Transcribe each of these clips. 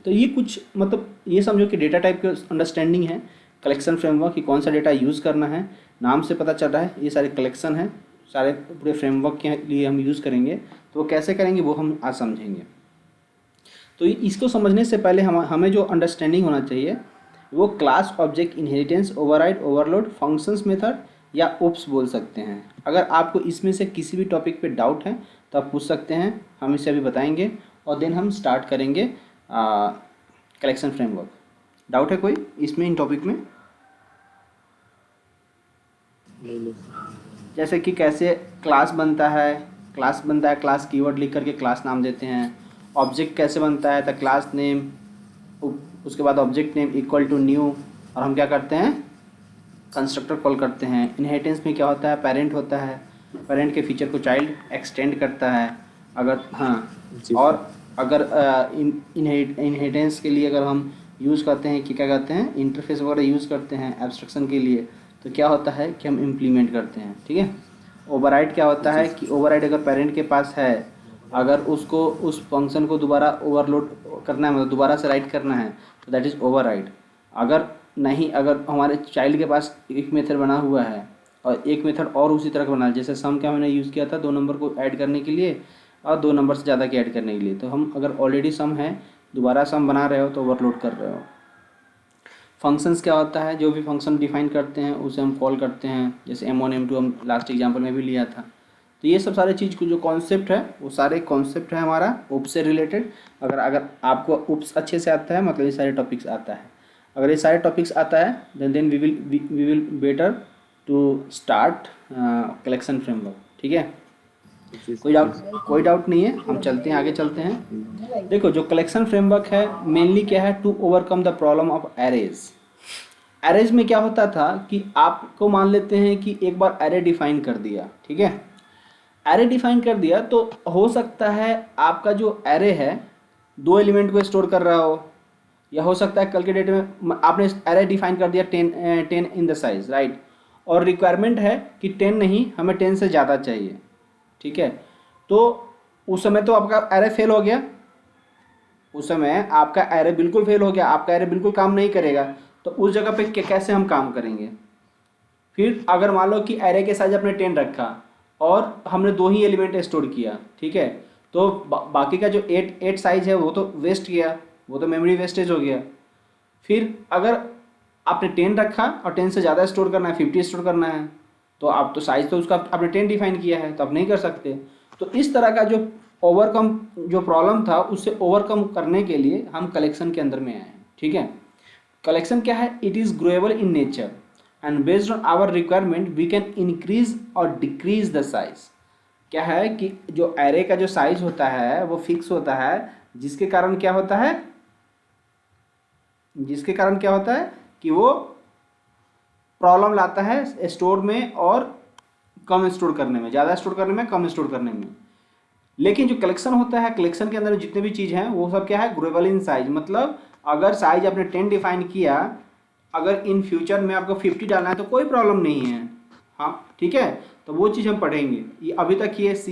तो ये कुछ मतलब ये समझो कि डेटा टाइप की अंडरस्टैंडिंग है, कलेक्शन फ्रेमवर्क कि कौन सा डेटा यूज़ करना है, नाम से पता चल रहा है ये सारे कलेक्शन है, सारे पूरे फ्रेमवर्क के लिए हम यूज़ करेंगे। तो वो कैसे करेंगे वो हम आज समझेंगे। तो इसको समझने से पहले हमें जो अंडरस्टैंडिंग होना चाहिए वो class object inheritance, override, overload, functions method या ओप्स बोल सकते हैं। अगर आपको इसमें से किसी भी टॉपिक पे डाउट है तो आप पूछ सकते हैं, हम इसे अभी बताएंगे और देन हम स्टार्ट करेंगे कलेक्शन फ्रेमवर्क। डाउट है कोई इसमें, इन टॉपिक में? जैसे कि कैसे क्लास बनता है, क्लास कीवर्ड लिख करके क्लास नाम देते हैं। ऑब्जेक्ट कैसे बनता है, द क्लास नेम, उसके बाद object name equal to new, और हम क्या करते हैं, कंस्ट्रक्टर कॉल करते हैं। इनहेरिटेंस में क्या होता है, पेरेंट होता है, पेरेंट के फीचर को चाइल्ड एक्सटेंड करता है। अगर और अगर इनहेरिटेंस के लिए अगर हम यूज़ करते हैं कि क्या कहते हैं, इंटरफेस वगैरह यूज़ करते हैं एब्स्ट्रक्शन के लिए, तो क्या होता है कि हम इम्प्लीमेंट करते हैं। ठीक है। ओवरराइड क्या होता है कि ओवरराइड अगर पेरेंट के पास है, अगर उसको उस फंक्शन को दोबारा ओवरलोड करना है, मतलब दोबारा से राइट करना है, तो दैट इज़ ओवरराइड। अगर नहीं, अगर हमारे चाइल्ड के पास एक मेथड बना हुआ है और एक मेथड और उसी तरह का बना है, जैसे सम का मैंने यूज़ किया था 2 नंबर को ऐड करने के लिए और 2 नंबर से ज़्यादा के ऐड करने के लिए, तो हम अगर ऑलरेडी सम है दोबारा सम बना रहे हो तो ओवरलोड कर रहे हो। फंक्शंस क्या होता है, जो भी फंक्शन डिफाइन करते हैं उसे हम कॉल करते हैं, जैसे M1 M2 हम लास्ट एग्जाम्पल में भी लिया था। तो ये सब सारे चीज़ को जो कॉन्सेप्ट है वो सारे कॉन्सेप्ट है हमारा उप्स से रिलेटेड। अगर आपको उप्स अच्छे से आता है मतलब ये सारे टॉपिक्स आता है। अगर ये सारे टॉपिक्स आता है then we will better to start collection framework. ठीक है, कोई डाउट नहीं है, हम चलते हैं, आगे चलते हैं। देखो जो कलेक्शन फ्रेमवर्क है मेनली क्या है, to overcome the problem of arrays. Arrays में क्या होता था कि आपको मान लेते हैं कि एक बार एरे डिफाइन कर दिया, ठीक है, एरे डिफाइन कर दिया तो हो सकता है आपका जो एरे है 2 एलिमेंट को स्टोर कर रहा हो, या हो सकता है कल के डेट में आपने एरे डिफाइन कर दिया 10 इन द साइज, राइट, और रिक्वायरमेंट है कि 10 नहीं, हमें 10 से ज़्यादा चाहिए। ठीक है, तो उस समय तो आपका एरे फेल हो गया, उस समय आपका एरे बिल्कुल फेल हो गया, आपका एरे बिल्कुल काम नहीं करेगा। तो उस जगह पे कैसे हम काम करेंगे? फिर अगर मान लो कि एरे के साइज अपने 10 रखा और हमने 2 ही एलिमेंट स्टोर किया, ठीक है, तो बाकी का जो 8 साइज है वो तो वेस्ट गया, वो तो मेमोरी वेस्टेज हो गया। फिर अगर आपने 10 रखा और 10 से ज़्यादा स्टोर करना है, 50 स्टोर करना है, तो आप तो साइज तो उसका आपने 10 डिफाइन किया है, तो आप नहीं कर सकते। तो इस तरह का जो प्रॉब्लम था उससे ओवरकम करने के लिए हम कलेक्शन के अंदर में आए हैं। ठीक है, कलेक्शन क्या है, it is growable in nature and based on our requirement we can increase और डिक्रीज द साइज। क्या है कि जो एरे का जो साइज होता है वो फिक्स होता है, जिसके कारण क्या होता है, कि वो प्रॉब्लम लाता है स्टोर में और कम स्टोर करने में, ज़्यादा स्टोर करने में, कम स्टोर करने में। लेकिन जो कलेक्शन होता है, कलेक्शन के अंदर जितने भी चीज़ हैं वो सब क्या है, ग्रोएबल इन साइज। मतलब अगर साइज आपने 10 डिफाइन किया, अगर इन फ्यूचर में आपको 50 डालना है तो कोई प्रॉब्लम नहीं है। हाँ ठीक है, तो वो चीज़ हम पढ़ेंगे। ये अभी तक ये C++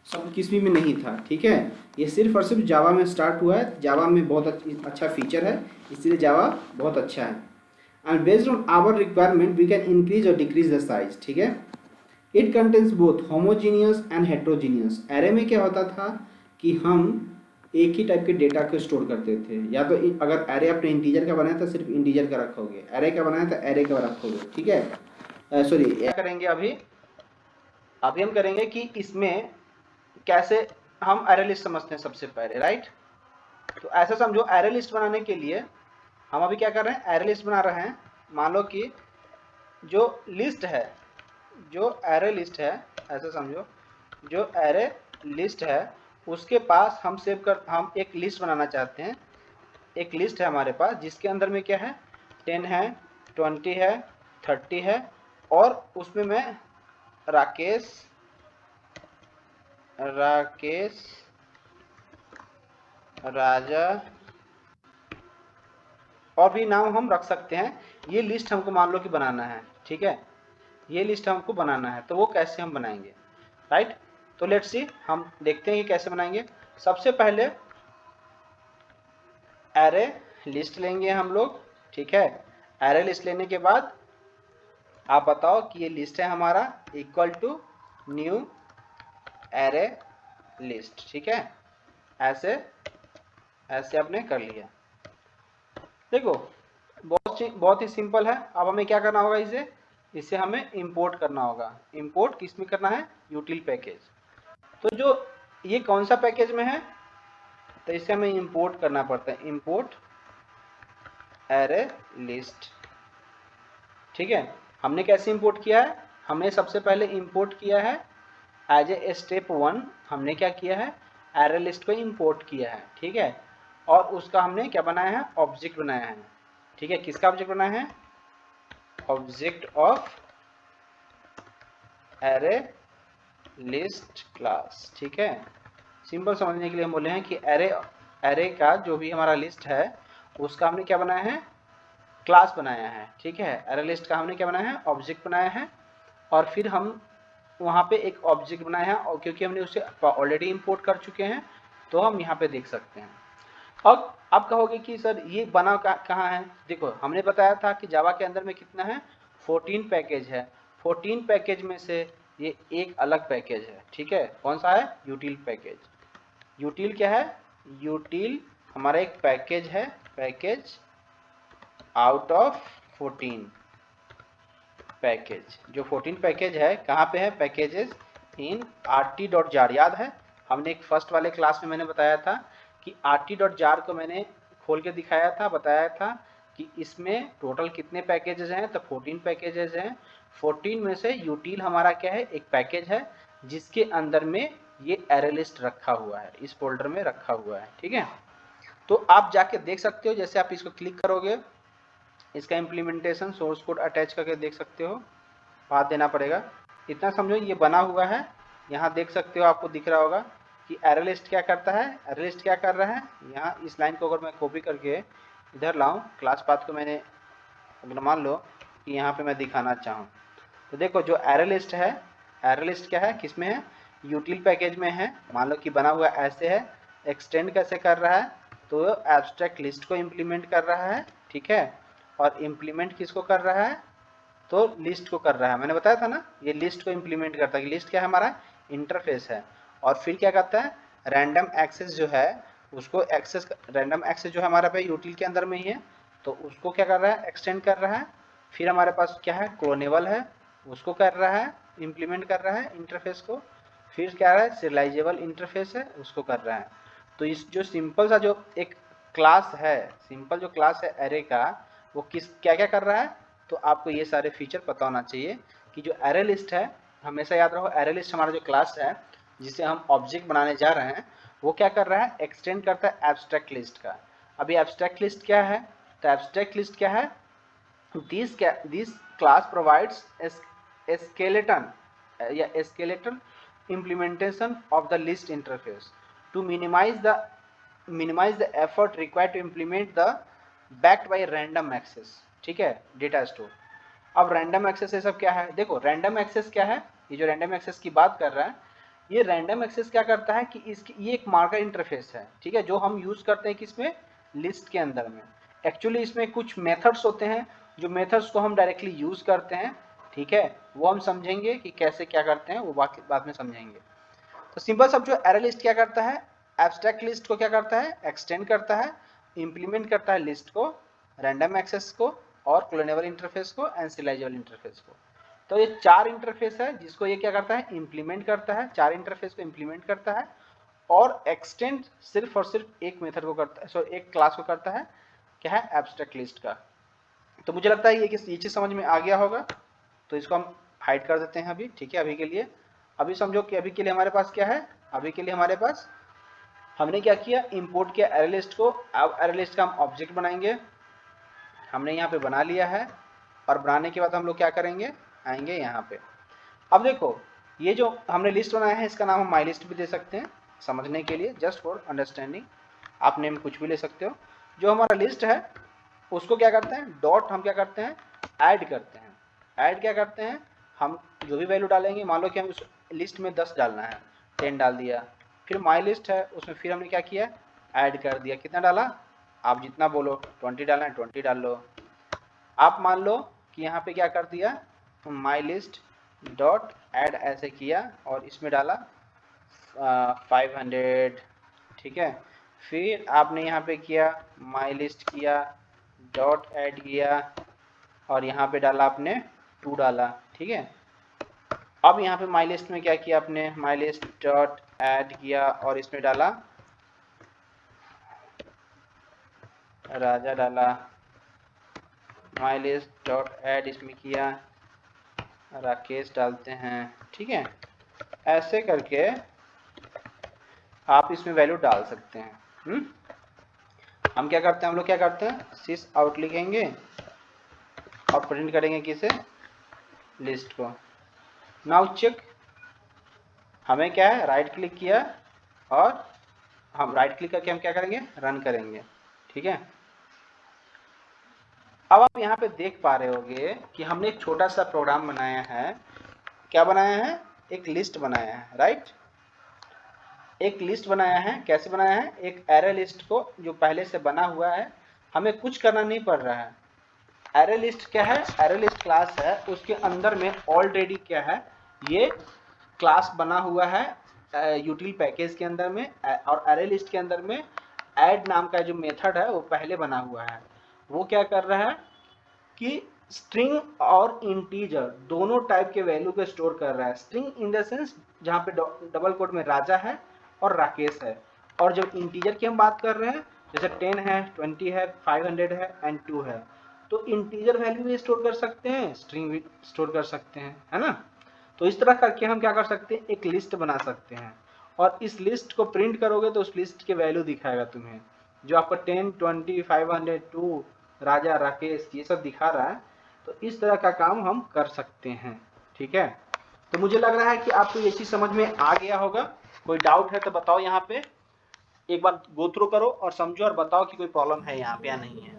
सब किसी में नहीं था। ठीक है, ये सिर्फ और सिर्फ जावा में स्टार्ट हुआ है। जावा में बहुत अच्छा फीचर है, इसलिए जावा बहुत अच्छा है। And based on our requirement we can increase और डिक्रीज द साइज। ठीक है, it contains both homogeneous and heterogeneous. Array में क्या होता था कि हम एक ही टाइप के डेटा को स्टोर करते थे, या तो अगर एरे आपने इंटीजर का बनाया था सिर्फ इंटीजर का रखोगे, एरे का बनाया था एरे का रखोगे। ठीक है, सॉरी क्या करेंगे अभी हम करेंगे कि इसमें कैसे हम एरे लिस्ट समझते हैं सबसे पहले, राइट। तो ऐसा समझो, एरे लिस्ट बनाने के लिए हम अभी क्या कर रहे हैं, एरे लिस्ट बना रहे हैं। मान लो कि जो एरे लिस्ट है, ऐसा समझो जो एरे लिस्ट है उसके पास हम हम एक लिस्ट बनाना चाहते हैं। एक लिस्ट है हमारे पास जिसके अंदर में क्या है, 10 है, 20 है, 30 है, और उसमें मैं राकेश राजा और भी नाम हम रख सकते हैं। ये लिस्ट हमको मान लो कि बनाना है। ठीक है, ये लिस्ट हमको बनाना है, तो वो कैसे हम बनाएंगे, राइट। तो लेट्स सी, हम देखते हैं कि कैसे बनाएंगे। सबसे पहले एरे लिस्ट लेंगे हम लोग, ठीक है। एरे लिस्ट लेने के बाद आप बताओ कि ये लिस्ट है हमारा, equal to new array list, ठीक है। ऐसे ऐसे आपने कर लिया। देखो बहुत ही सिंपल है। अब हमें क्या करना होगा, इसे हमें इंपोर्ट करना होगा। इंपोर्ट किस में करना है, यूटिल पैकेज। तो जो ये कौन सा पैकेज में है, तो इसे हमें इंपोर्ट करना पड़ता है, इंपोर्ट एरे लिस्ट, ठीक है। हमने कैसे इंपोर्ट किया है, हमने सबसे पहले इंपोर्ट किया है एज ए स्टेप 1, हमने क्या किया है, एरे लिस्ट को इंपोर्ट किया है, ठीक है। और उसका हमने क्या बनाया है, ऑब्जेक्ट बनाया है, ठीक है। किसका ऑब्जेक्ट बनाया है, object of array list class, ठीक है। सिंपल समझने के लिए हम बोले हैं कि एरे का जो भी हमारा लिस्ट है उसका हमने क्या बनाया है, क्लास बनाया है, ठीक है। एरे लिस्ट का हमने क्या बनाया है, ऑब्जेक्ट बनाया है। और फिर हम वहाँ पे एक ऑब्जेक्ट बनाया है, और क्योंकि हमने उसे ऑलरेडी इंपोर्ट कर चुके हैं तो हम यहाँ पे देख सकते हैं। अब आप कहोगे कि सर ये बना कहाँ है, देखो हमने बताया था कि जावा के अंदर में कितना है, 14 पैकेज है। 14 पैकेज में से ये एक अलग पैकेज है, ठीक है। कौन सा है, यूटिल पैकेज। यूटिल क्या है, यूटिल हमारा एक पैकेज है, पैकेज आउट ऑफ 14 पैकेज। जो 14 पैकेज है कहाँ पे है, पैकेजेस इन rt.jar। याद है हमने एक फर्स्ट वाले क्लास में मैंने बताया था कि rt.jar को मैंने खोल के दिखाया था, बताया था कि इसमें टोटल कितने पैकेजेस हैं, तो 14 पैकेजेस हैं। 14 में से यूटिल हमारा क्या है, एक पैकेज है जिसके अंदर में ये एरे लिस्ट रखा हुआ है, इस फोल्डर में रखा हुआ है, ठीक है। तो आप जाके देख सकते हो, जैसे आप इसको क्लिक करोगे, इसका इम्प्लीमेंटेशन सोर्स कोड अटैच करके देख सकते हो, पाथ देना पड़ेगा। इतना समझो ये बना हुआ है, यहाँ देख सकते हो, आपको दिख रहा होगा कि एरे लिस्ट क्या करता है। एरे लिस्ट क्या कर रहा है, यहाँ इस लाइन को अगर मैं कॉपी करके इधर लाऊं, क्लास पाथ को मैंने अगर मान लो कि यहाँ पे मैं दिखाना चाहूँ, तो देखो जो एरे लिस्ट है, एरे लिस्ट क्या है, किस में है, यूटिल पैकेज में है। मान लो कि बना हुआ ऐसे है। एक्सटेंड कैसे कर रहा है, तो एब्स्ट्रैक्ट लिस्ट को इम्प्लीमेंट कर रहा है, ठीक है। और इम्प्लीमेंट किसको कर रहा है, तो लिस्ट को कर रहा है। मैंने बताया था ना, ये लिस्ट को इम्प्लीमेंट करता है कि लिस्ट क्या है, हमारा इंटरफेस है। और फिर क्या करता है, रैंडम एक्सेस जो है उसको एक्सेस, रैंडम एक्सेस जो है हमारा पे यूटिल के अंदर में ही है, तो उसको क्या कर रहा है, एक्सटेंड कर रहा है। फिर हमारे पास क्या है, क्लोनेबल है, उसको कर रहा है, इम्प्लीमेंट कर रहा है इंटरफेस को। फिर क्या है, सीरियलाइजेबल इंटरफेस है, उसको कर रहा है। तो इस जो सिंपल सा जो एक क्लास है, सिंपल जो क्लास है एरे का, वो किस क्या क्या कर रहा है, तो आपको ये सारे फीचर पता होना चाहिए कि जो एरे लिस्ट है, हमेशा याद रखो एरे लिस्ट हमारा जो क्लास है जिसे हम ऑब्जेक्ट बनाने जा रहे हैं, वो क्या कर रहा है, एक्सटेंड करता है एब्स्ट्रैक्ट लिस्ट का। अभी एब्स्ट्रैक्ट लिस्ट क्या है, तो एब्स्ट्रैक्ट लिस्ट क्या है, दिस क्लास प्रोवाइड्स skeleton या skeleton implementation of the list interface to minimize the effort required to implement the backed by random access, ठीक है, डेटा स्टोर। अब रैंडम एक्सेस ये सब क्या है, देखो रैंडम एक्सेस क्या है, ये जो रैंडम एक्सेस की बात कर रहा है, ये रैंडम एक्सेस क्या करता है कि इसकी ये एक मार्कर इंटरफेस है, ठीक है, जो हम यूज करते हैं किसमें, लिस्ट के अंदर में। एक्चुअली इसमें कुछ मेथड्स होते हैं, जो मेथड्स को हम डायरेक्टली यूज करते हैं, ठीक है, वो हम समझेंगे कि कैसे क्या करते हैं, वो बाद में समझेंगे। तो सिंपल सब जो एरे लिस्ट क्या करता है, एब्स्ट्रैक्ट लिस्ट को क्या करता है, एक्सटेंड करता है, इंप्लीमेंट करता है लिस्ट को, रैंडम एक्सेस को, और क्लोनेबल इंटरफेस को, एंड सीरियलाइजेबल इंटरफेस को। तो ये चार इंटरफेस है जिसको ये क्या करता है, इंप्लीमेंट करता है, चार इंटरफेस को इंप्लीमेंट करता है। और एक्सटेंड सिर्फ और सिर्फ एक मेथड को करता है, सॉरी एक क्लास को करता है, क्या है, एब्स्ट्रैक्ट लिस्ट का। तो मुझे लगता है ये चीज समझ में आ गया होगा, तो इसको हम हाइड कर देते हैं अभी, ठीक है, अभी के लिए। अभी समझो कि अभी के लिए हमारे पास क्या है, अभी के लिए हमारे पास हमने क्या किया, इंपोर्ट किया एरे लिस्ट को। अब एरे लिस्ट का हम ऑब्जेक्ट बनाएंगे, हमने यहाँ पे बना लिया है। और बनाने के बाद हम लोग क्या करेंगे, आएंगे यहाँ पे। अब देखो ये जो हमने लिस्ट बनाया है, इसका नाम हम माई लिस्ट भी दे सकते हैं समझने के लिए, जस्ट फॉर अंडरस्टैंडिंग। आप नेम कुछ भी ले सकते हो। जो हमारा लिस्ट है उसको क्या करते हैं, डॉट हम क्या करते हैं, ऐड करते हैं। ऐड क्या करते हैं, हम जो भी वैल्यू डालेंगे, मान लो कि हम उस लिस्ट में 10 डालना है, 10 डाल दिया। फिर माई लिस्ट है, उसमें फिर हमने क्या किया, ऐड कर दिया, कितना डाला, आप जितना बोलो 20 डालना है 20 डाल लो। आप मान लो कि यहाँ पे क्या कर दिया, माई लिस्ट डॉट ऐड ऐसे किया और इसमें डाला 500, ठीक है। फिर आपने यहाँ पे किया माई लिस्ट किया डॉट ऐड किया और यहाँ पे डाला आपने 2 डाला, ठीक है। अब यहाँ पे माई लिस्ट में क्या किया आपने, माई लिस्ट डॉट ऐड किया और इसमें डाला राजा डाला, माई लिस्ट डॉट ऐड इसमें किया राकेश डालते हैं, ठीक है। ऐसे करके आप इसमें वैल्यू डाल सकते हैं। हम क्या करते हैं, हम लोग क्या करते हैं, सिस आउट लिखेंगे और प्रिंट करेंगे किसे, लिस्ट को। नाउ चेक, हमें क्या है, राइट क्लिक किया और हम राइट क्लिक करके हम क्या करेंगे, रन करेंगे, ठीक है। अब आप यहाँ पे देख पा रहे होगे कि हमने एक छोटा सा प्रोग्राम बनाया है। क्या बनाया है, एक लिस्ट बनाया है, राइट। एक लिस्ट बनाया है, कैसे बनाया है, एक एरे लिस्ट को जो पहले से बना हुआ है, हमें कुछ करना नहीं पड़ रहा है। एरे लिस्ट क्या है, एरे लिस्ट क्लास है, उसके अंदर में ऑलरेडी क्या है, ये क्लास बना हुआ है यूटिल पैकेज के अंदर में, और एरे लिस्ट के अंदर में ऐड नाम का जो मेथड है वो पहले बना हुआ है। वो क्या कर रहा है कि स्ट्रिंग और इंटीजर दोनों टाइप के वैल्यू को स्टोर कर रहा है। स्ट्रिंग इन द सेंस जहाँ पे डबल कोट में राजा है और राकेश है, और जब इंटीजर की हम बात कर रहे हैं जैसे 10 है, 20 है, 500 है एंड 2 है, तो इंटीजर वैल्यू भी स्टोर कर सकते हैं, स्ट्रिंग भी स्टोर कर सकते हैं, है ना। तो इस तरह करके हम क्या कर सकते हैं, एक लिस्ट बना सकते हैं, और इस लिस्ट को प्रिंट करोगे तो उस लिस्ट के वैल्यू दिखाएगा तुम्हें, जो आपका 10, 20, 500, 2, राजा, राकेश, ये सब दिखा रहा है। तो इस तरह का काम हम कर सकते हैं, ठीक है। तो मुझे लग रहा है कि आपको ये चीज समझ में आ गया होगा। कोई डाउट है तो बताओ, यहाँ पे एक बार गो थ्रू करो और समझो और बताओ कि कोई प्रॉब्लम है यहाँ पे या नहीं है।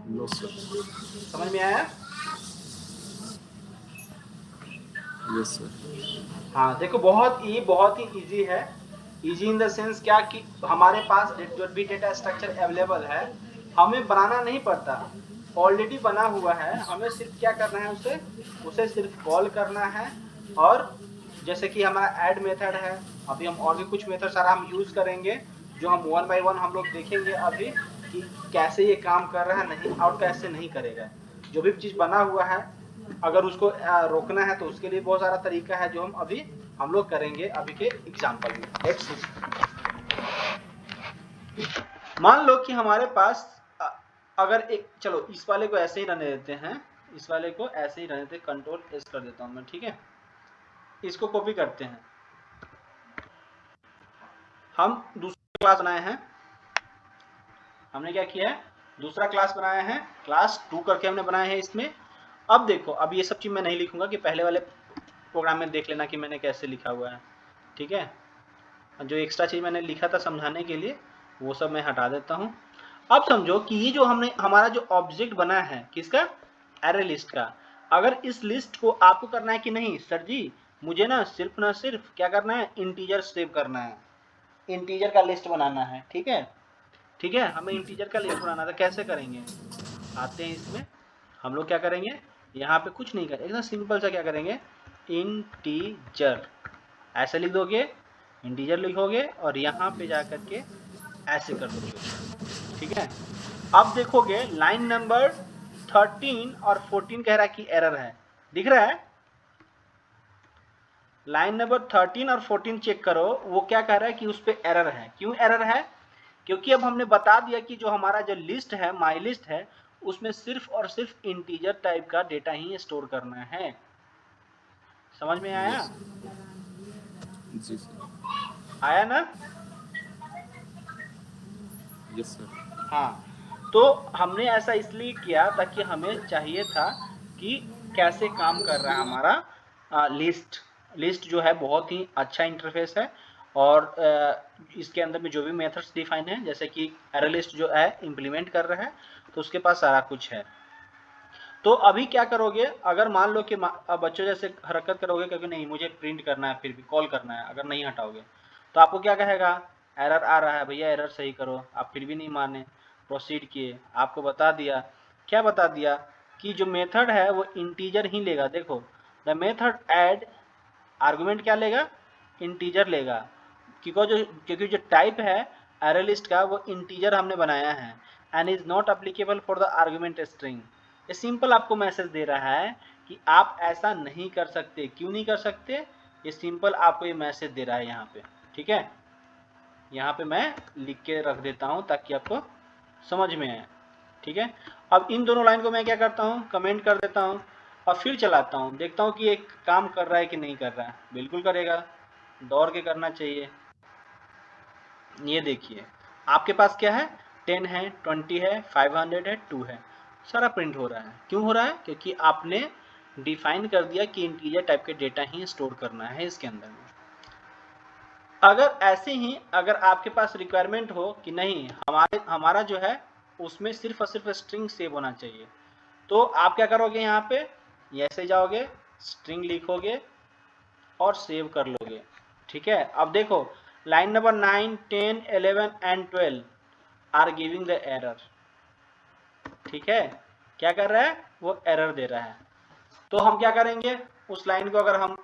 No sir. समझ में आया? Yes sir. हाँ देखो, बहुत ही इजी है। इजी इन द सेंस क्या कि हमारे पास जो भी डेटा स्ट्रक्चर अवेलेबल है हमें बनाना नहीं पड़ता, ऑलरेडी बना हुआ है। हमें सिर्फ क्या करना है, उसे सिर्फ कॉल करना है। और जैसे कि हमारा ऐड मेथड है, अभी हम और भी कुछ मेथड सारा हम यूज करेंगे, जो हम 1 बाय 1 हम लोग देखेंगे अभी कि कैसे ये काम कर रहा है नहीं और कैसे नहीं करेगा। जो भी चीज बना हुआ है अगर उसको रोकना है तो उसके लिए बहुत सारा तरीका है जो हम लोग करेंगे अभी के एग्जाम्पल में। लेट्स सी, मान लो कि हमारे पास अगर एक, चलो इस वाले को ऐसे ही रहने देते हैं, इस वाले को ऐसे ही रहने देते, कंट्रोल एस कर देता हूं मैं, ठीक है। इसको कॉपी करते हैं, हम दूसरा क्लास बनाए हैं। हमने क्या किया है, दूसरा क्लास बनाया है, क्लास 2 करके हमने बनाया है इसमें। अब देखो, अब ये सब चीज मैं नहीं लिखूंगा, कि पहले वाले प्रोग्राम में देख लेना कि मैंने कैसे लिखा हुआ है, ठीक है। जो एक्स्ट्रा चीज मैंने लिखा था समझाने के लिए वो सब मैं हटा देता हूँ। अब समझो कि ये जो हमने हमारा जो ऑब्जेक्ट बना है किसका, एरे लिस्ट का, अगर इस लिस्ट को आपको करना है कि नहीं सर जी, मुझे ना सिर्फ क्या करना है, इंटीजर सेव करना है, इंटीजर का लिस्ट बनाना है, ठीक है। ठीक है, हमें इंटीजर का लिस्ट बनाना था, कैसे करेंगे, आते हैं इसमें। हम लोग क्या करेंगे, यहाँ पे कुछ नहीं करेंगे, एकदम सिंपल सा क्या करेंगे, इंटीजर ऐसे लिख दोगे, इंटीजर लिखोगे और यहाँ पे जा करके ऐसे कर दोगे, ठीक है। अब देखोगे लाइन नंबर 13 और 14 कह रहा है कि एरर है, दिख रहा है। लाइन नंबर 13 और 14 चेक करो, वो क्या कह रहा है कि उस पे एरर है। क्यों एरर है, क्योंकि अब हमने बता दिया कि जो हमारा जो लिस्ट है, माई लिस्ट है, उसमें सिर्फ और सिर्फ इंटीजर टाइप का डेटा ही स्टोर करना है। समझ में आया? जी सर। आया ना? Yes sir. हाँ, तो हमने ऐसा इसलिए किया ताकि हमें चाहिए था कि कैसे काम कर रहा है हमारा लिस्ट जो है बहुत ही अच्छा इंटरफेस है। और इसके अंदर में जो भी मेथड्स डिफाइन है, जैसे कि एरे लिस्ट जो है इम्प्लीमेंट कर रहा है, तो उसके पास सारा कुछ है। तो अभी क्या करोगे, अगर मान लो कि अब बच्चों जैसे हरकत करोगे क्योंकि नहीं मुझे प्रिंट करना है, फिर भी कॉल करना है, अगर नहीं हटाओगे तो आपको क्या कहेगा, एरर आ रहा है भैया, एरर सही करो। आप फिर भी नहीं माने, प्रोसीड किए, आपको बता दिया, क्या बता दिया कि जो मेथड है वो इंटीजर ही लेगा। देखो द मेथड ऐड आर्गुमेंट क्या लेगा, इंटीजर लेगा, क्योंकि जो टाइप है एरे लिस्ट का वो इंटीजर हमने बनाया है, and is not applicable for the argument string. ये सिंपल आपको मैसेज दे रहा है कि आप ऐसा नहीं कर सकते। क्यों नहीं कर सकते, ये सिंपल आपको ये मैसेज दे रहा है यहाँ पे, ठीक है। यहाँ पे मैं लिख के रख देता हूँ ताकि आपको समझ में आए, ठीक है। अब इन दोनों लाइन को मैं क्या करता हूँ, कमेंट कर देता हूँ और फिर चलाता हूँ, देखता हूँ कि ये काम कर रहा है कि नहीं कर रहा है। बिल्कुल करेगा, दौड़ के करना चाहिए। ये देखिए आपके पास क्या है, 10 है, 20 है, 500 है, 2 है, सारा प्रिंट हो रहा है। क्यों हो रहा है, क्योंकि आपने डिफाइन कर दिया कि इंटीजर टाइप के डेटा ही स्टोर करना है इसके अंदर में। अगर ऐसे ही अगर आपके पास रिक्वायरमेंट हो कि नहीं हमारा जो है उसमें सिर्फ और सिर्फ स्ट्रिंग सेव होना चाहिए, तो आप क्या करोगे, यहाँ पे ऐसे जाओगे, स्ट्रिंग लिखोगे और सेव कर लोगे, ठीक है। अब देखो line number 9, 10, 11 and 12 are giving the error, ठीक है। क्या कर रहा है, वो एरर दे रहा है। तो हम क्या करेंगे, उस लाइन को अगर हम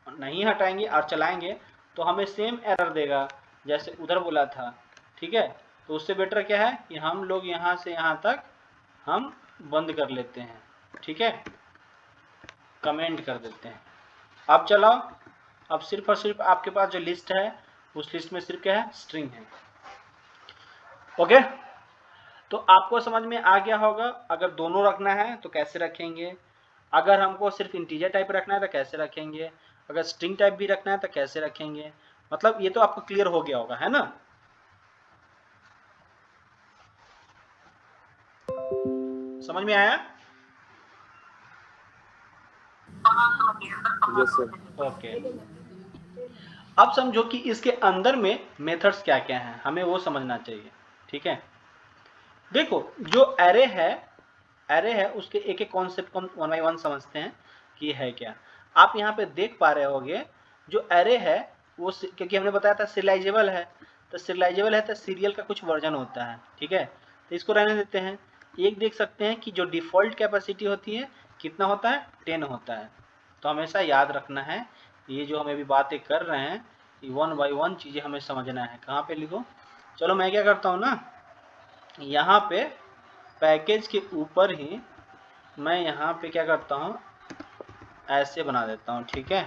नहीं हटाएंगे और चलाएंगे तो हमें सेम एरर देगा जैसे उधर बोला था, ठीक है। तो उससे बेटर क्या है कि हम लोग यहाँ से यहाँ तक हम बंद कर लेते हैं, ठीक है, कमेंट कर देते हैं। अब चलाओ, अब सिर्फ और सिर्फ आपके पास जो लिस्ट है उस लिस्ट में सिर्फ क्या है, स्ट्रिंग है। ओके, तो आपको समझ में आ गया होगा। अगर दोनों रखना है तो कैसे रखेंगे, अगर हमको सिर्फ इंटीजर टाइप रखना है तो कैसे रखेंगे, अगर स्ट्रिंग टाइप भी रखना है तो कैसे रखेंगे, मतलब ये तो आपको क्लियर हो गया होगा, है ना। समझ में आया, Yes, sir. ओके। अब समझो कि इसके अंदर में मेथड्स क्या क्या हैं, हमें वो समझना चाहिए, ठीक है। देखो जो एरे है उसके एक एक कॉन्सेप्ट को हम वन बाई वन समझते हैं कि है क्या। आप यहाँ पे देख पा रहे होगे जो एरे है वो क्योंकि हमने बताया था सीरियलाइजेबल है, तो सीरियलाइजेबल है तो सीरियल का कुछ वर्जन होता है, ठीक है। तो इसको रहने देते हैं। एक देख सकते हैं कि जो डिफ़ॉल्ट कैपेसिटी होती है कितना होता है, 10 होता है। तो हमेशा याद रखना है, ये जो हम अभी बातें कर रहे हैं ये वन बाई वन चीज़ें हमें समझना है। कहाँ पे लिखो, चलो मैं क्या करता हूँ ना, यहाँ पे पैकेज के ऊपर ही मैं यहाँ पे क्या करता हूँ, ऐसे बना देता हूँ, ठीक है।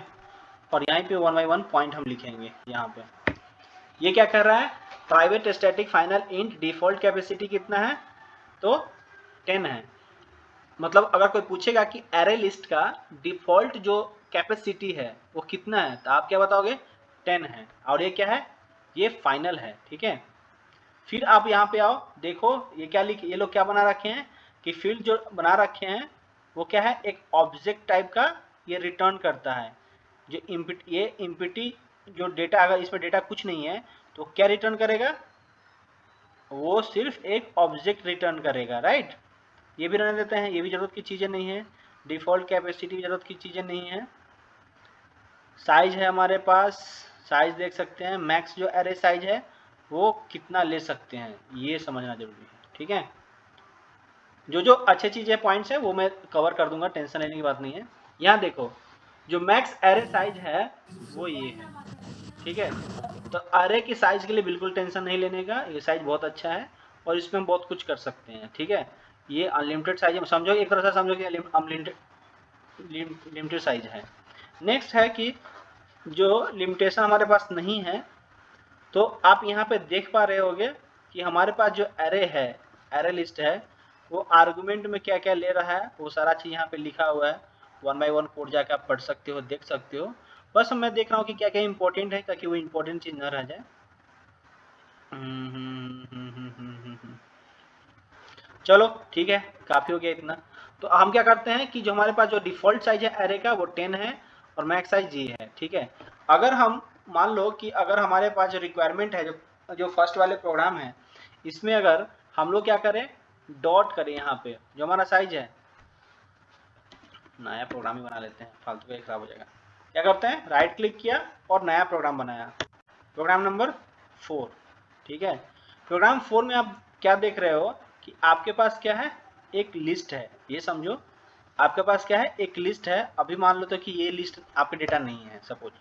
और यहाँ पे वन बाई वन पॉइंट हम लिखेंगे। यहाँ पे ये क्या कर रहा है, private static final int default capacity कितना है, तो 10 है। मतलब अगर कोई पूछेगा कि एरे लिस्ट का डिफॉल्ट जो कैपेसिटी है वो कितना है, तो आप क्या बताओगे, 10 है। और ये क्या है, ये फाइनल है, ठीक है। फिर आप यहाँ पे आओ, देखो ये क्या ये लोग क्या बना रखे हैं कि फील्ड जो बना रखे हैं वो क्या है, एक ऑब्जेक्ट टाइप का ये रिटर्न करता है। जो ये इम्पिटी जो डेटा, अगर इसमें डेटा कुछ नहीं है तो क्या रिटर्न करेगा, वो सिर्फ एक ऑब्जेक्ट रिटर्न करेगा, राइट। ये भी रहने देते हैं, ये भी जरूरत की चीज़ें नहीं है। डिफ़ॉल्ट कैपेसिटी भी जरूरत की चीज़ें नहीं है। साइज है हमारे पास, साइज देख सकते हैं, मैक्स जो एरे साइज है वो कितना ले सकते हैं, ये समझना जरूरी है, ठीक है। जो जो अच्छे चीज़ें पॉइंट्स है वो मैं कवर कर दूंगा, टेंशन लेने की बात नहीं है। यहाँ देखो जो मैक्स एरे साइज है वो ये है, ठीक है। तो एरे की साइज के लिए बिल्कुल टेंशन नहीं लेने का, ये साइज बहुत अच्छा है और इसमें हम बहुत कुछ कर सकते हैं, ठीक है। ये अनलिमिटेड साइज है, समझो एक तरह से समझो कि लिमिटेड साइज है। नेक्स्ट है कि जो लिमिटेशन हमारे पास नहीं है, तो आप यहाँ पे देख पा रहे होगे कि हमारे पास जो एरे है, एरे लिस्ट है, वो आर्गुमेंट में क्या क्या ले रहा है वो सारा चीज़ यहाँ पे लिखा हुआ है। वन बाई वन कोड जाके आप पढ़ सकते हो, देख सकते हो। बस मैं देख रहा हूँ कि क्या क्या इंपॉर्टेंट है ताकि वो इंपॉर्टेंट चीज़ न रह जाए। चलो ठीक है, काफ़ी हो गया इतना। तो हम क्या करते हैं कि जो हमारे पास जो डिफ़ॉल्ट साइज है एरे का वो 10 है और मैक्स साइज ये है, ठीक है। अगर हम मान लो कि अगर हमारे पास जो रिक्वायरमेंट है, जो फर्स्ट वाले प्रोग्राम है, इसमें अगर हम लोग क्या करें, डॉट करें यहाँ पे जो हमारा साइज है नया प्रोग्राम ही बना लेते हैं, फालतू का खराब हो जाएगा। क्या करते हैं, राइट क्लिक किया और नया प्रोग्राम बनाया, प्रोग्राम नंबर 4। ठीक है, प्रोग्राम 4 में आप क्या देख रहे हो कि आपके पास क्या है, एक लिस्ट है। ये समझो आपके पास क्या है, एक लिस्ट है। अभी मान लो तो कि ये लिस्ट आपके डेटा नहीं है सपोज,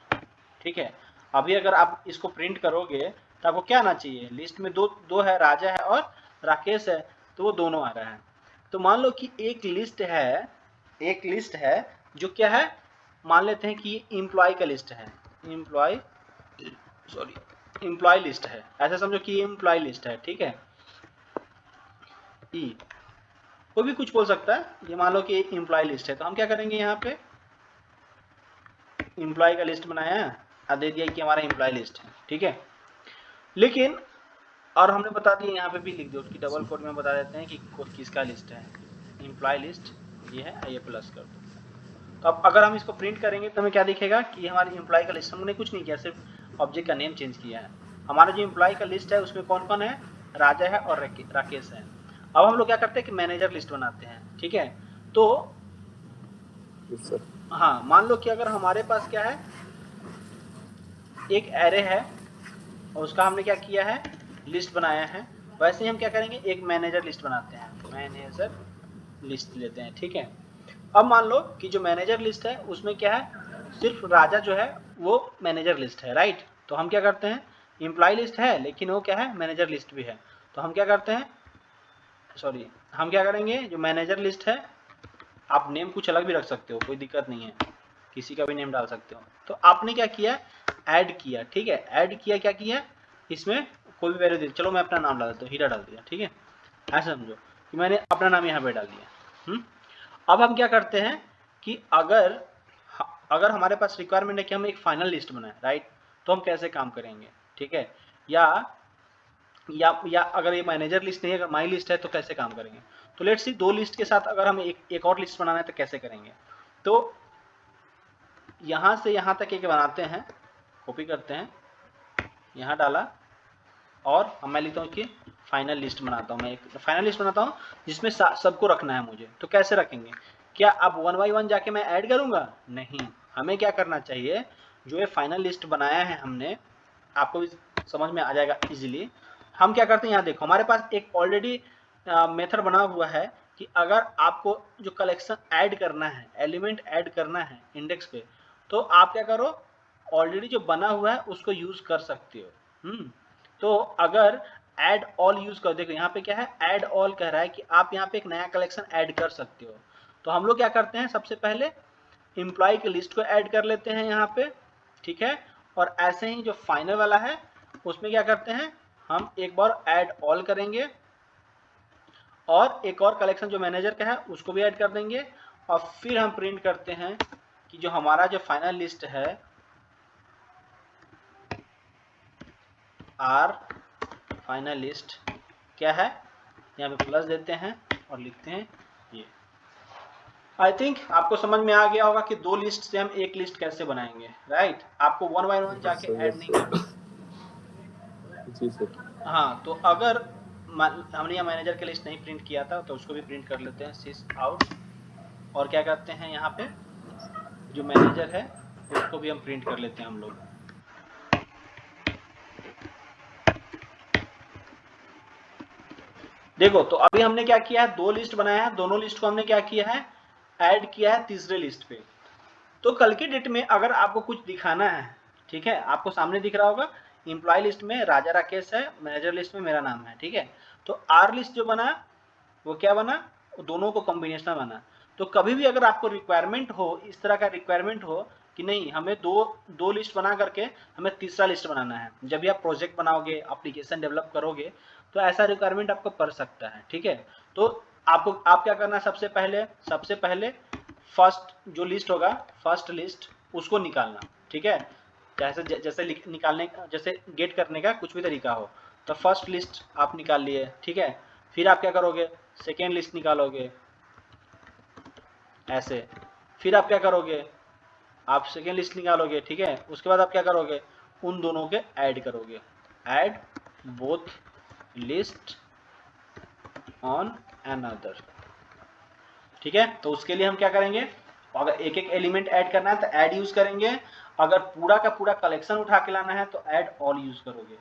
ठीक है। अभी अगर आप इसको प्रिंट करोगे तो आपको क्या आना चाहिए, लिस्ट में दो है, राजा है और राकेश है, तो वो दोनों आ रहा है। तो मान लो कि एक लिस्ट है जो क्या है, मान लेते हैं कि ये एम्प्लॉय का लिस्ट है, एम्प्लॉय लिस्ट है, ऐसा समझो कि ये एम्प्लॉय लिस्ट है। ठीक है, ई कोई भी कुछ बोल सकता है, ये मान लो कि एम्प्लॉय लिस्ट है, तो हम क्या करेंगे, यहाँ पे एम्प्लॉय का लिस्ट बनाया और दे दिया कि हमारा एम्प्लॉय लिस्ट है। ठीक है, लेकिन और हमने बता दिया, यहाँ पे भी लिख दो कि डबल कोड में बता देते हैं कि किसका लिस्ट है, एम्प्लॉय लिस्ट ये है, ये प्लस कर दो। तो अब अगर हम इसको प्रिंट करेंगे तो हमें क्या दिखेगा कि हमारी एम्प्लॉय का लिस्ट, हमने कुछ नहीं किया, सिर्फ ऑब्जेक्ट का नेम चेंज किया है। हमारा जो एम्प्लॉय का लिस्ट है उसमें कौन कौन है, राजा है और राकेश है। अब हम लोग क्या करते हैं कि मैनेजर लिस्ट बनाते हैं। ठीक है, तो Yes, sir. हाँ, मान लो कि अगर हमारे पास क्या है, एक एरे है और उसका हमने क्या किया है, लिस्ट बनाया है, वैसे ही हम क्या करेंगे, एक मैनेजर लिस्ट बनाते हैं, मैनेजर लिस्ट लेते हैं। ठीक है, अब मान लो कि जो मैनेजर लिस्ट है उसमें क्या है, सिर्फ राजा जो है वो मैनेजर लिस्ट है, राइट। तो हम क्या करते हैं, एम्प्लॉय लिस्ट है लेकिन वो क्या है, मैनेजर लिस्ट भी है। तो हम क्या करते हैं, हम क्या करेंगे, जो मैनेजर लिस्ट है, आप नेम कुछ अलग भी रख सकते हो, कोई दिक्कत नहीं है, किसी का भी नेम डाल सकते हो। तो आपने क्या किया, ऐड किया। ठीक है, ऐड किया, क्या किया, इसमें कोई भी वैल्यू दे, चलो मैं अपना नाम डाल देता हूँ, हीरा डाल दिया। ठीक है, ऐसा समझो कि मैंने अपना नाम यहाँ पे डाल दिया। अब हम क्या करते हैं कि अगर हमारे पास रिक्वायरमेंट है कि हम एक फाइनल लिस्ट बनाए, राइट, तो हम कैसे काम करेंगे। ठीक है, या अगर ये मैनेजर लिस्ट नहीं है, अगर माई लिस्ट है तो कैसे काम करेंगे। तो लेट्स सी, दो लिस्ट के साथ अगर हमें एक और लिस्ट बनाना है तो कैसे करेंगे। तो यहाँ से यहाँ तक एक बनाते हैं, कॉपी करते हैं, यहाँ डाला और मैं लिखता हूँ कि फाइनल लिस्ट बनाता हूँ, मैं एक फाइनल लिस्ट बनाता हूँ जिसमें सबको रखना है मुझे। तो कैसे रखेंगे, क्या अब 1 बाई 1 जाके मैं ऐड करूँगा, नहीं, हमें क्या करना चाहिए, जो ये फाइनल लिस्ट बनाया है हमने, आपको भी समझ में आ जाएगा इजीली। हम क्या करते हैं, यहाँ देखो हमारे पास एक ऑलरेडी मेथड बना हुआ है कि अगर आपको जो कलेक्शन ऐड करना है, एलिमेंट ऐड करना है इंडेक्स पे, तो आप क्या करो, ऑलरेडी जो बना हुआ है उसको यूज कर सकते हो। तो अगर ऐड ऑल यूज कर, देखो यहाँ पे क्या है, ऐड ऑल कह रहा है कि आप यहाँ पे एक नया कलेक्शन ऐड कर सकते हो। तो हम लोग क्या करते हैं, सबसे पहले एम्प्लॉय की लिस्ट को ऐड कर लेते हैं यहाँ पे। ठीक है, और ऐसे ही जो फाइनल वाला है उसमें क्या करते हैं, हम एक बार ऐड ऑल करेंगे और एक और कलेक्शन जो मैनेजर का है उसको भी ऐड कर देंगे, और फिर हम प्रिंट करते हैं कि जो हमारा जो फाइनल लिस्ट है, आर फाइनल लिस्ट क्या है, यहाँ पे प्लस देते हैं और लिखते हैं ये। आई थिंक आपको समझ में आ गया होगा कि दो लिस्ट से हम एक लिस्ट कैसे बनाएंगे, राइट। आपको 1 बाय 1 जाके Sir, ऐड yes, नहीं sir. करना। जी सर। हाँ, तो अगर हमने यहाँ मैनेजर की लिस्ट नहीं प्रिंट किया था तो उसको भी प्रिंट कर लेते हैं, सिस आउट, और क्या करते हैं, यहाँ पे जो मैनेजर है उसको भी हम प्रिंट कर लेते हैं हम लोग। देखो, तो अभी हमने क्या किया है, दो लिस्ट बनाया है, दोनों लिस्ट को हमने क्या किया है, ऐड किया है तीसरे लिस्ट पे। तो कल की डेट में अगर आपको कुछ दिखाना है, ठीक है, आपको सामने दिख रहा होगा, एम्प्लॉय लिस्ट में राजा राकेश है, मैनेजर लिस्ट में मेरा नाम है। ठीक है, तो आर लिस्ट जो बना वो क्या बना, वो दोनों को कॉम्बिनेशन बना। तो कभी भी अगर आपको रिक्वायरमेंट हो, इस तरह का रिक्वायरमेंट हो कि नहीं, हमें दो लिस्ट बना करके हमें तीसरा लिस्ट बनाना है, जब भी आप प्रोजेक्ट बनाओगे, एप्लीकेशन डेवलप करोगे, तो ऐसा रिक्वायरमेंट आपको पड़ सकता है। ठीक है, तो आप क्या करना है, सबसे पहले फर्स्ट जो लिस्ट होगा, फर्स्ट लिस्ट उसको निकालना। ठीक है, जैसे निकालने, जैसे गेट करने का कुछ भी तरीका हो, तो फर्स्ट लिस्ट आप निकाल लिए। ठीक है, फिर आप क्या करोगे, सेकेंड लिस्ट निकालोगे ऐसे, फिर आप क्या करोगे, आप सेकेंड लिस्ट निकालोगे। ठीक है, उसके बाद आप क्या करोगे, उन दोनों के ऐड करोगे, add both list on another. ठीक है, तो उसके लिए हम क्या करेंगे, अगर एक एक एलिमेंट ऐड करना है तो ऐड यूज करेंगे, अगर पूरा का पूरा कलेक्शन उठा के लाना है तो ऐड ऑल यूज करोगे।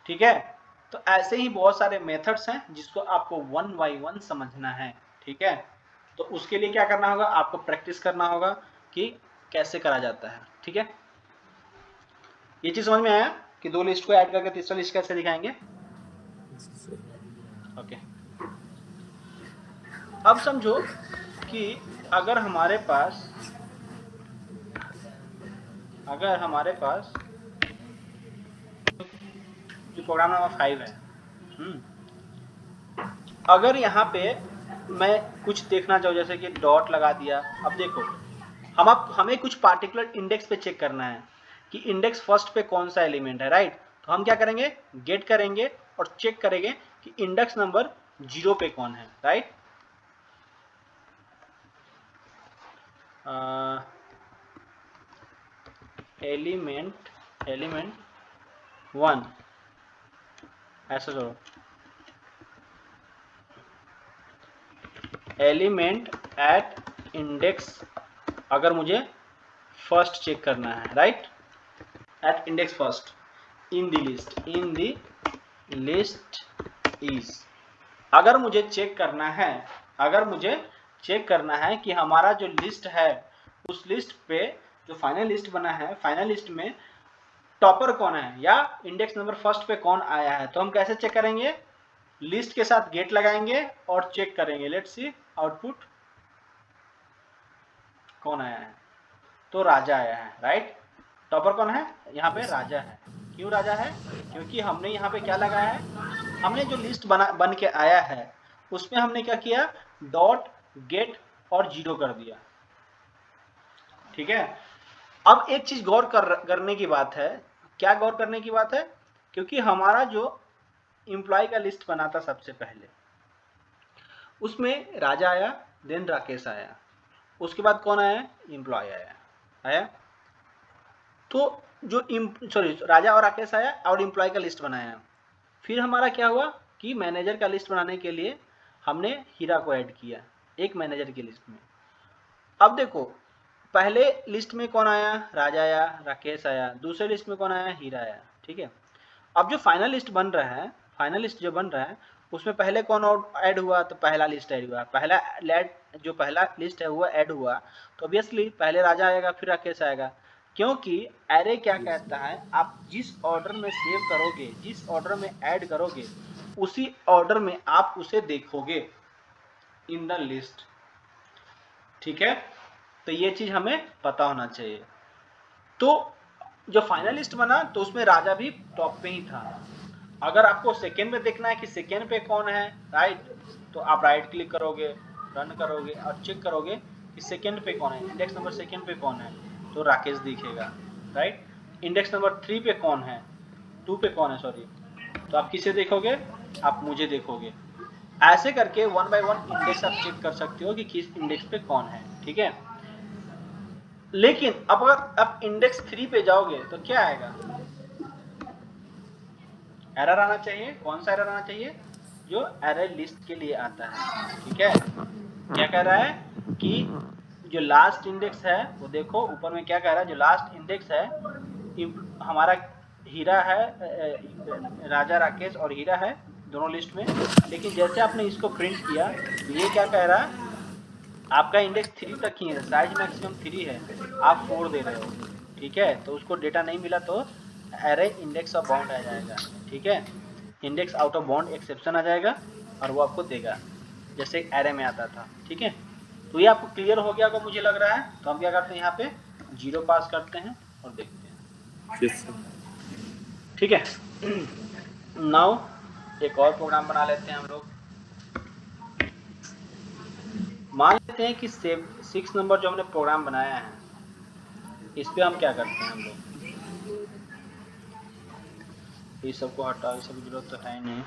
ठीक है, तो ऐसे ही बहुत सारे मेथड्स हैं जिसको आपको वन बाय वन समझना है। ठीक है, तो उसके लिए क्या करना होगा, आपको प्रैक्टिस करना होगा कि कैसे करा जाता है। ठीक है, ये चीज समझ में आया कि दो लिस्ट को ऐड करके तीसरा लिस्ट कैसे दिखाएंगे। ओके, अब समझो कि अगर हमारे पास जो प्रोग्राम नंबर 5 है, अगर यहाँ पे मैं कुछ देखना चाहूँ जैसे कि डॉट लगा दिया। अब देखो हमें कुछ पार्टिकुलर इंडेक्स पे चेक करना है कि इंडेक्स फर्स्ट पे कौन सा एलिमेंट है, राइट। तो हम क्या करेंगे, गेट करेंगे और चेक करेंगे कि इंडेक्स नंबर 0 पे कौन है, राइट। एलिमेंट 1 ऐसा करो, एलिमेंट एट इंडेक्स, अगर मुझे फर्स्ट चेक करना है, right, at index first in the list is, अगर मुझे चेक करना है कि हमारा जो लिस्ट है उस लिस्ट पे जो फाइनल लिस्ट बना है, फाइनल लिस्ट में टॉपर कौन है या इंडेक्स नंबर फर्स्ट पे कौन आया है, तो हम कैसे चेक करेंगे, लिस्ट के साथ गेट लगाएंगे और चेक करेंगे। लेट्स सी आउटपुट कौन आया है, तो राजा आया है, राइट। टॉपर कौन है, यहाँ पे राजा है। क्यों राजा है, क्योंकि हमने यहाँ पे क्या लगाया है, हमने जो लिस्ट बन के आया है उसमें हमने क्या किया, डॉट गेट और 0 कर दिया। ठीक है, अब एक चीज गौर करने की बात है, क्या गौर करने की बात है, क्योंकि हमारा जो एम्प्लॉय का लिस्ट बना था सबसे पहले उसमें राजा आया, देन राकेश आया, उसके बाद कौन आया, एम्प्लॉय आया। तो जो राजा और राकेश आया और एम्प्लॉय का लिस्ट बनाया। फिर हमारा क्या हुआ कि मैनेजर का लिस्ट बनाने के लिए हमने हीरा को ऐड किया एक मैनेजर की लिस्ट में। अब देखो पहले लिस्ट में कौन आया, राजा आया, राकेश आया, दूसरे लिस्ट में कौन आया, हीरा आया। ठीक है, अब जो फाइनल लिस्ट बन रहा है, फाइनल लिस्ट जो बन रहा है उसमें पहले कौन ऐड हुआ, तो पहला लिस्ट ऐड हुआ, जो पहला लिस्ट है वो ऐड हुआ, तो ऑब्वियसली पहले राजा आएगा फिर राकेश आएगा, क्योंकि एरे क्या कहता है, आप जिस ऑर्डर में सेव करोगे, जिस ऑर्डर में ऐड करोगे उसी ऑर्डर में आप उसे देखोगे इन द लिस्ट। ठीक है, तो ये चीज हमें पता होना चाहिए। तो जो फाइनल लिस्ट बना तो उसमें राजा भी टॉप पे ही था। अगर आपको सेकेंड में देखना है कि सेकेंड पे कौन है, राइट, तो आप राइट क्लिक करोगे, रन करोगे और चेक करोगे कि सेकेंड पे कौन है, इंडेक्स नंबर सेकेंड पे कौन है, तो राकेश दिखेगा, राइट। इंडेक्स नंबर 3 पे कौन है, 2 पे कौन है, सॉरी, तो आप किसे देखोगे, आप मुझे देखोगे। ऐसे करके 1 बाय 1 इंडेक्स आप चेक कर सकते हो कि किस इंडेक्स पे कौन है। ठीक है, लेकिन अब अगर आप इंडेक्स 3 पे जाओगे तो क्या आएगा, एरर आना चाहिए। कौन सा एरर आना चाहिए, जो एरर लिस्ट के लिए आता है। ठीक है, क्या कह रहा है कि जो लास्ट इंडेक्स है वो देखो ऊपर में क्या कह रहा है, जो लास्ट इंडेक्स है हमारा हीरा है, राजा राकेश और हीरा है दोनों लिस्ट में, लेकिन जैसे आपने इसको प्रिंट किया तो ये क्या कह रहा है, आपका इंडेक्स 3 तक ही है, साइज मैक्सिमम 3 है, आप 4 दे रहे हो। ठीक है, तो उसको डेटा नहीं मिला तो एरे इंडेक्स ऑफ बाउंड आ जाएगा। ठीक है, index out of bound exception आ जाएगा और वो आपको देगा जैसे एरे में आता था। ठीक है, तो ये आपको क्लियर हो गया होगा मुझे लग रहा है। तो हम क्या करते हैं, यहाँ पे 0 पास करते हैं और देखते हैं। Yes sir. ठीक है, नाउ एक और प्रोग्राम बना लेते हैं हम लोग। मान लेते हैं कि 6 नंबर जो हमने प्रोग्राम बनाया है इस पे हम क्या करते हैं, हम लोग इस सबको हटाओ, इस सब की जरूरत तो है नहीं।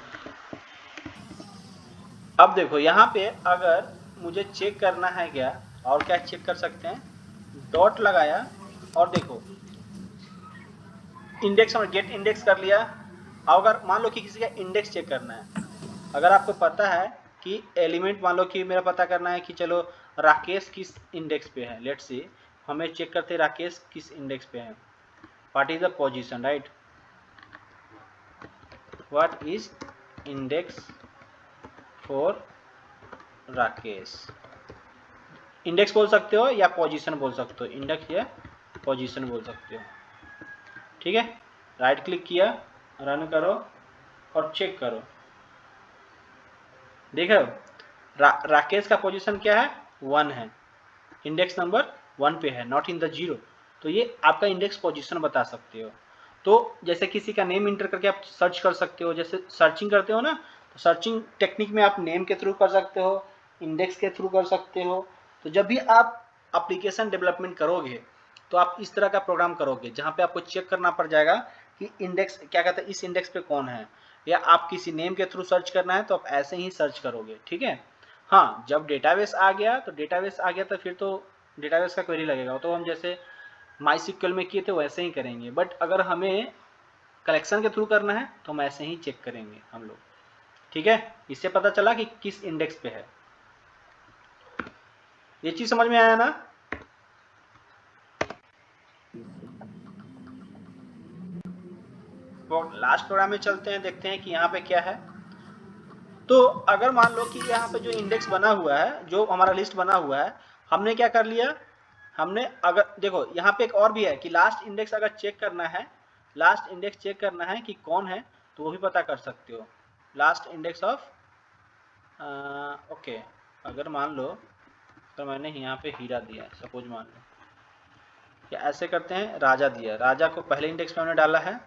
अब देखो यहाँ पे अगर मुझे चेक करना है क्या, और क्या चेक कर सकते हैं, डॉट लगाया और देखो इंडेक्स और गेट इंडेक्स कर लिया। अगर मान लो कि किसी का इंडेक्स चेक करना है, अगर आपको पता है कि एलिमेंट, मान लो कि मेरा पता करना है कि चलो राकेश किस इंडेक्स पे है, लेट्स सी, हमें चेक करते हैं राकेश किस इंडेक्स पे है, what is the position, right, what is index for Rakesh, index बोल सकते हो या पोजीशन बोल सकते हो, इंडेक्स या पोजीशन बोल सकते हो, ठीक है। राइट क्लिक किया, रन करो और चेक करो, देखो राकेश का पोजीशन क्या है, 1 है, इंडेक्स नंबर 1 पे है, नॉट इन द 0, तो ये आपका इंडेक्स पोजीशन बता सकते हो। तो जैसे किसी का नेम इंटर करके आप सर्च कर सकते हो, जैसे सर्चिंग करते हो ना, तो सर्चिंग टेक्निक में आप नेम के थ्रू कर सकते हो, इंडेक्स के थ्रू कर सकते हो। तो जब भी आप एप्लीकेशन डेवलपमेंट करोगे तो आप इस तरह का प्रोग्राम करोगे जहाँ पे आपको चेक करना पड़ जाएगा कि इंडेक्स क्या कहते हैं, इस इंडेक्स पे कौन है, या आप किसी नेम के थ्रू सर्च करना है तो आप ऐसे ही सर्च करोगे, ठीक है। हाँ, जब डेटाबेस आ गया तो फिर तो डेटाबेस का क्वेरी लगेगा, तो हम जैसे माईसीक्वल में किए थे वैसे ही करेंगे, बट अगर हमें कलेक्शन के थ्रू करना है तो हम ऐसे ही चेक करेंगे हम लोग, ठीक है। इससे पता चला कि किस इंडेक्स पे है, ये चीज समझ में आया ना। लास्ट प्रोग्राम में चलते हैं, देखते हैं कि यहाँ पे क्या है। तो अगर मान लो कि यहाँ पे जो इंडेक्स बना हुआ है, जो हमारा लिस्ट बना हुआ है, हमने क्या कर लिया, हमने अगर देखो यहाँ पे एक और भी है कि लास्ट इंडेक्स अगर चेक करना है, लास्ट इंडेक्स चेक करना है कि कौन है, तो वो भी पता कर सकते हो, लास्ट इंडेक्स ऑफ ओके। अगर मान लो तो मैंने यहाँ पे हीरा दिया है, सपोज मान लो, या ऐसे करते हैं राजा दिया, राजा को पहले इंडेक्स पे हमने डाला है,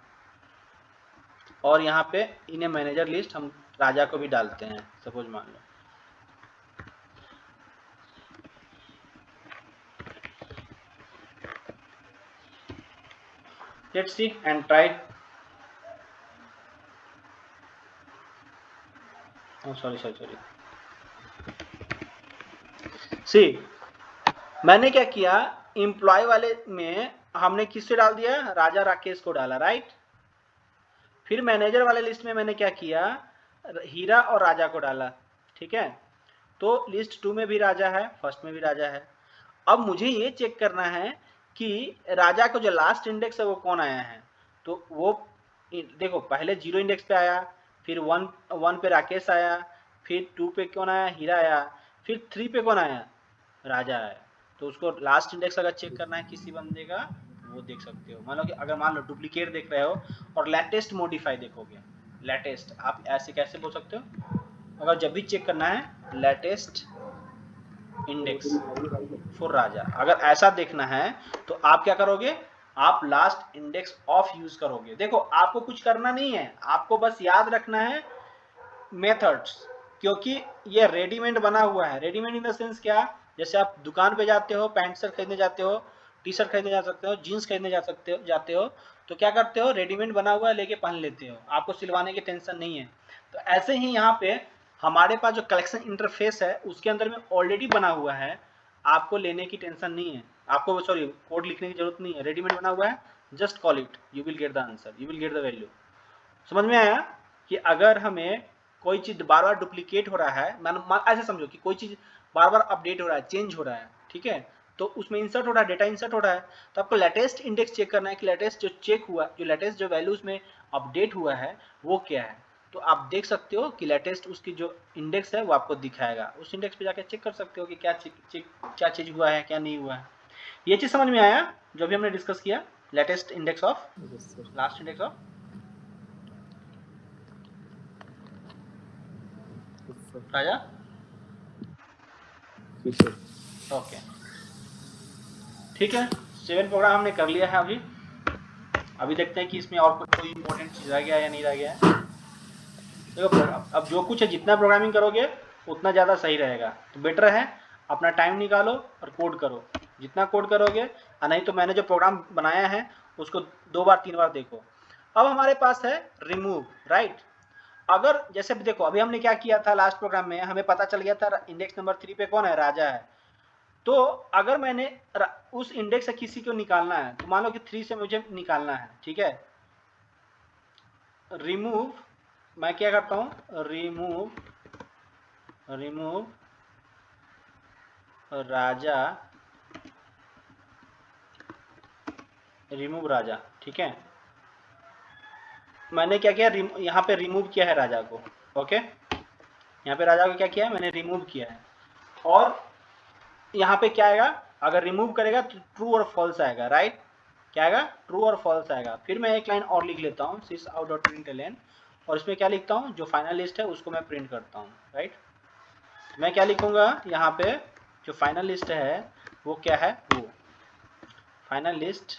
और यहाँ पे इन ए मैनेजर लिस्ट हम राजा को भी डालते हैं, सपोज मान लो। Let's see and try. Oh, sorry. See, मैंने क्या किया, एम्प्लॉय वाले में हमने किससे डाल दिया, राजा राकेश को डाला, राइट। फिर मैनेजर वाले लिस्ट में मैंने क्या किया, हीरा और राजा को डाला, ठीक है। तो लिस्ट 2 में भी राजा है, फर्स्ट में भी राजा है। अब मुझे ये चेक करना है कि राजा को जो लास्ट इंडेक्स है वो कौन आया है, तो वो देखो पहले 0 इंडेक्स पे आया, फिर 1 पे राकेश आया, फिर 2 पे कौन आया, हीरा आया, फिर 3 पे कौन आया, राजा आया। तो उसको लास्ट इंडेक्स अगर चेक करना है किसी बंदे का, वो देख सकते हो। मान लो कि अगर मान लो डुप्लीकेट देख रहे हो और लेटेस्ट मॉडिफाई देखोगे, लेटेस्ट आप ऐसे कैसे बोल सकते हो, अगर जब भी चेक करना है लेटेस्ट इंडेक्स फॉर राजा, अगर ऐसा देखना है तो आप क्या करोगे, आप लास्ट इंडेक्स ऑफ यूज करोगे। देखो आपको कुछ करना नहीं है, आपको बस याद रखना है मेथड्स, क्योंकि ये रेडीमेड बना हुआ है। रेडीमेड इन द सेंस क्या, जैसे आप दुकान पे जाते हो, पैंट शर्ट खरीदने जाते हो, टी शर्ट खरीदने जा सकते हो, जीन्स खरीदने जाते हो, तो क्या करते हो, रेडीमेड बना हुआ है लेके पहन लेते हो, आपको सिलवाने की टेंशन नहीं है। तो ऐसे ही यहाँ पे हमारे पास जो कलेक्शन इंटरफेस है उसके अंदर में ऑलरेडी बना हुआ है, आपको लेने की टेंशन नहीं है, आपको सॉरी कोड लिखने की जरूरत नहीं है, रेडीमेड बना हुआ है, just call it, you will get the answer, you will get the value. समझ में आया कि अगर हमें कोई चीज बार बार डुप्लीकेट हो रहा है, ऐसे समझो कि कोई चीज बार बार अपडेट हो रहा है, चेंज हो रहा है, ठीक है, तो उसमें इंसर्ट हो रहा है, डेटा इंसर्ट हो रहा है, तो आपको लेटेस्ट इंडेक्स चेक करना है कि लेटेस्ट जो चेक हुआ, जो लेटेस्ट जो वैल्यू उसमें अपडेट हुआ है वो क्या है। तो आप देख सकते हो कि लेटेस्ट उसकी जो इंडेक्स है वो आपको दिखाएगा, उस इंडेक्स पे जाकर चेक कर सकते हो कि क्या चीज हुआ है, क्या नहीं हुआ है। ये चीज समझ में आया जो भी हमने डिस्कस किया, latest index of, Yes, sir. Last index of. Yes, sir. Raja Yes, sir. Okay, ठीक है। 7 प्रोग्राम हमने कर लिया है। अभी देखते हैं कि इसमें और कोई इंपॉर्टेंट चीज रह गया या नहीं रह गया है। देखो अब जो कुछ है, जितना प्रोग्रामिंग करोगे उतना ज़्यादा सही रहेगा, तो बेटर है अपना टाइम निकालो और कोड करो, जितना कोड करोगे, और नहीं तो मैंने जो प्रोग्राम बनाया है उसको 2 बार 3 बार देखो। अब हमारे पास है रिमूव, राइट। अगर जैसे देखो अभी हमने क्या किया था, लास्ट प्रोग्राम में हमें पता चल गया था इंडेक्स नंबर 3 पे कौन है, राजा है। तो अगर मैंने उस इंडेक्स से किसी को निकालना है, तो मान लो कि 3 से मुझे निकालना है, ठीक है। रिमूव, मैं क्या करता हूँ, रिमूव राजा, रिमूव राजा, ठीक है। मैंने क्या किया, यहाँ पे रिमूव किया है राजा को, ओके। यहाँ पे राजा को क्या किया है, मैंने रिमूव किया है। और यहाँ पे क्या आएगा, अगर रिमूव करेगा तो ट्रू और फॉल्स आएगा, राइट। क्या आएगा, ट्रू और फॉल्स आएगा। फिर मैं एक लाइन और लिख लेता हूँ, सिस आउट डॉट प्रिंटलन, और इसमें क्या लिखता हूँ, जो फाइनल लिस्ट है उसको मैं प्रिंट करता हूँ, राइट। मैं क्या लिखूंगा यहाँ पे, जो फाइनल लिस्ट है वो क्या है, वो फाइनल लिस्ट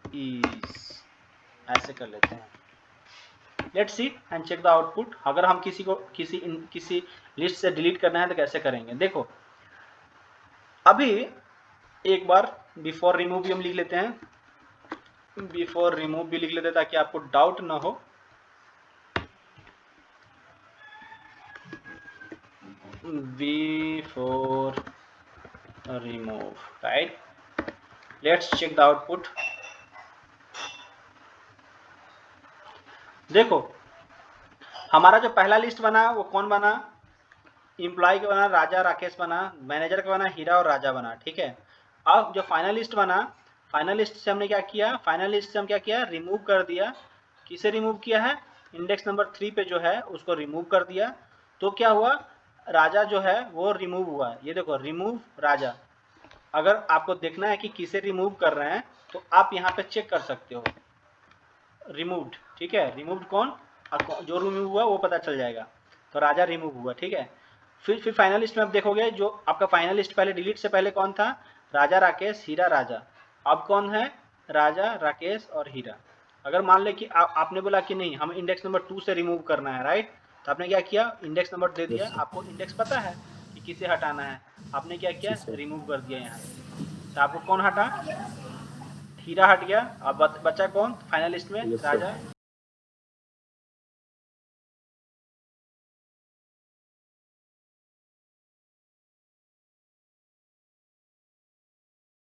इज, ऐसे कर लेते हैं। Let's see and check the output. अगर हम किसी को किसी लिस्ट से डिलीट करना है तो कैसे करेंगे, देखो। अभी एक बार बिफोर रिमूव भी हम लिख लेते हैं, बिफोर रिमूव भी लिख लेते हैं ताकि आपको डाउट ना हो। Before remove, right. Let's check the output. देखो हमारा जो पहला लिस्ट बना वो कौन बना, एम्प्लॉय का बना, राजा राकेश बना। मैनेजर का बना, हीरा और राजा बना, ठीक है। अब जो फाइनल लिस्ट बना, फाइनल लिस्ट से हमने क्या किया, फाइनल लिस्ट से हम क्या किया, रिमूव कर दिया। किसे रिमूव किया है, इंडेक्स नंबर 3 पे जो है उसको रिमूव कर दिया। तो क्या हुआ, राजा जो है वो रिमूव हुआ। ये देखो, रिमूव राजा। अगर आपको देखना है कि किसे रिमूव कर रहे हैं तो आप यहाँ पे चेक कर सकते हो, रिमूव्ड, ठीक है। रिमूव्ड कौन, जो रिमूव हुआ वो पता चल जाएगा। तो राजा रिमूव हुआ, ठीक है। फिर फाइनल लिस्ट में आप देखोगे, जो आपका फाइनल लिस्ट पहले डिलीट से पहले कौन था, राजा राकेश हीरा राजा। अब कौन है, राजा राकेश और हीरा। अगर मान ले कि आपने बोला कि नहीं हमें इंडेक्स नंबर 2 से रिमूव करना है, राइट। तो आपने क्या किया, इंडेक्स नंबर दे दिया, आपको इंडेक्स पता है कि किसे हटाना है, आपने क्या जी किया, सर। रिमूव कर दिया यहाँ से। तो आपको कौन हटा, हीरा हट गया। अब बचा कौन फाइनल लिस्ट में, यस सर। राजा